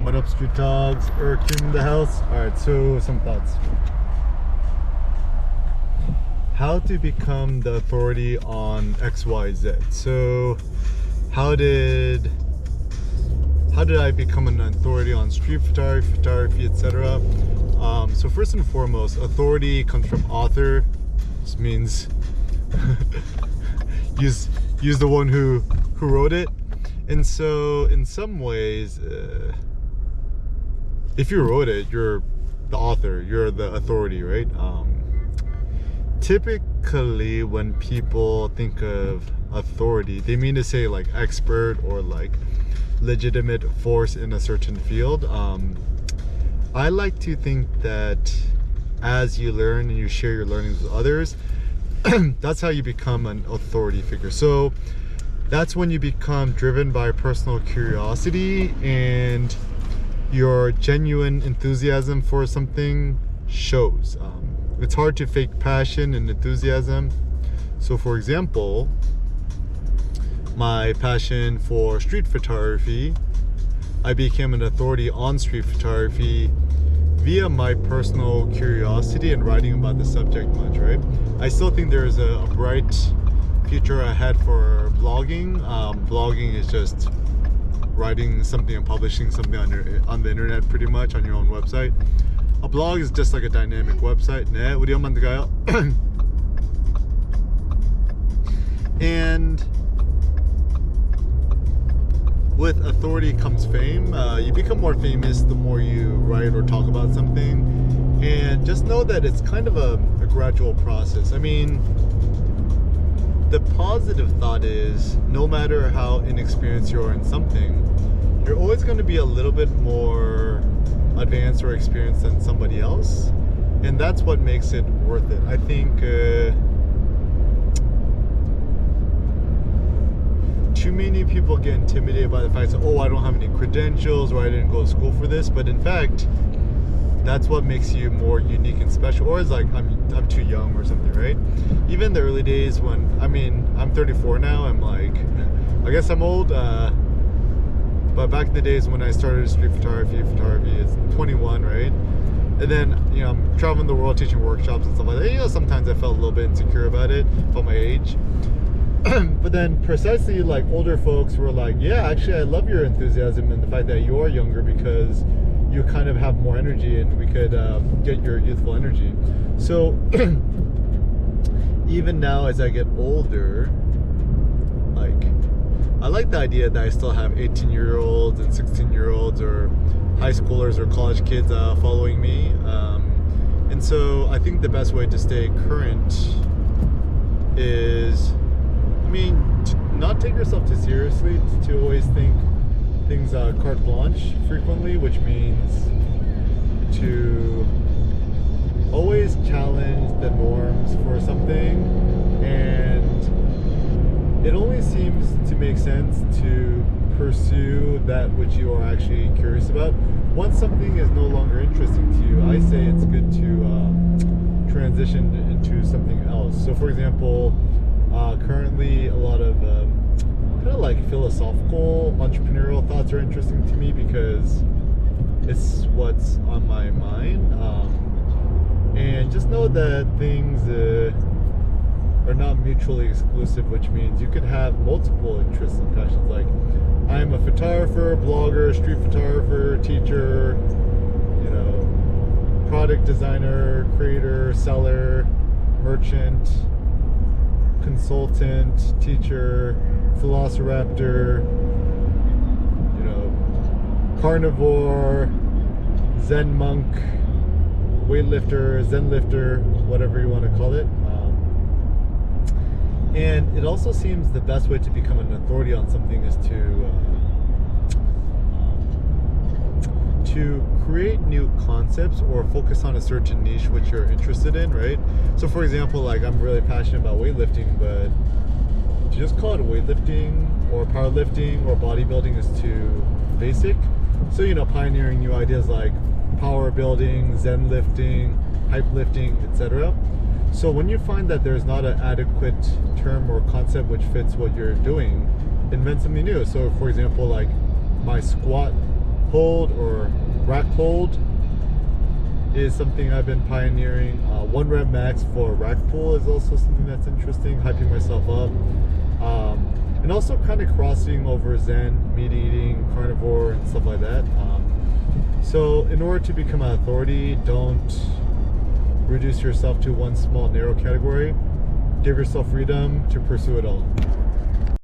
What up, Street Dogs? Kim the house. Alright, so some thoughts. How to become the authority on XYZ. So how did I become an authority on street photography, etc.? So first and foremost, authority comes from author. This means use the one who wrote it. And so in some ways, if you wrote it, you're the author, you're the authority, right? Typically when people think of authority, they mean to say like expert or like legitimate force in a certain field. I like to think that as you learn and you share your learnings with others, that's how you become an authority figure. So that's when you become driven by personal curiosity and your genuine enthusiasm for something shows. It's hard to fake passion and enthusiasm. So for example, my passion for street photography, I became an authority on street photography via my personal curiosity and writing about the subject much, right? I still think there's a bright future ahead for blogging. Blogging is just writing something and publishing something on the internet, pretty much on your own website. A blog is just like a dynamic website. 네, 우리 엄마한테 가요. And with authority comes fame. You become more famous the more you write or talk about something. And just know that it's kind of a gradual process. I mean, the positive thought is no matter how inexperienced you are in something, you're always going to be a little bit more advanced or experienced than somebody else. And that's what makes it worth it. I think too many people get intimidated by the fact that, oh, I don't have any credentials or I didn't go to school for this. But in fact, that's what makes you more unique and special. Or it's like, I'm too young or something, right? Even the early days when, I'm 34 now, I'm like, I guess I'm old. But back in the days when I started street photography is 21, right? And then, I'm traveling the world teaching workshops and stuff like that. Sometimes I felt a little bit insecure about it, about my age. But then precisely like older folks were like, yeah, actually I love your enthusiasm and the fact that you are younger because you kind of have more energy and we could get your youthful energy. So even now as I get older, I like the idea that I still have 18-year-olds and 16-year-olds or high schoolers or college kids following me. And so I think the best way to stay current is, to not take yourself too seriously, to always think things carte blanche frequently, which means to always challenge the norms for something. And it only seems to make sense to pursue that which you are actually curious about. Once something is no longer interesting to you, I say it's good to transition into something else. So for example, currently a lot of kind of like philosophical entrepreneurial thoughts are interesting to me because it's what's on my mind. And just know that things are not mutually exclusive, which means you could have multiple interests and passions. Like, I'm a photographer, blogger, street photographer, teacher, product designer, creator, seller, merchant, consultant, teacher, velociraptor, carnivore, Zen monk, weightlifter, Zen lifter, whatever you want to call it. And it also seems the best way to become an authority on something is to create new concepts or focus on a certain niche which you're interested in, right? So for example, like I'm really passionate about weightlifting, but to just call it weightlifting or powerlifting or bodybuilding is too basic. So, pioneering new ideas like power building, Zen lifting, hype lifting, etc. So when you find that there's not an adequate term or concept which fits what you're doing, invent something new. So for example, like my squat hold or rack hold is something I've been pioneering. 1 rep max for rack pull is also something that's interesting, hyping myself up. And also kind of crossing over Zen, meat eating, carnivore, and stuff like that. So in order to become an authority, don't reduce yourself to one small narrow category. Give yourself freedom to pursue it all.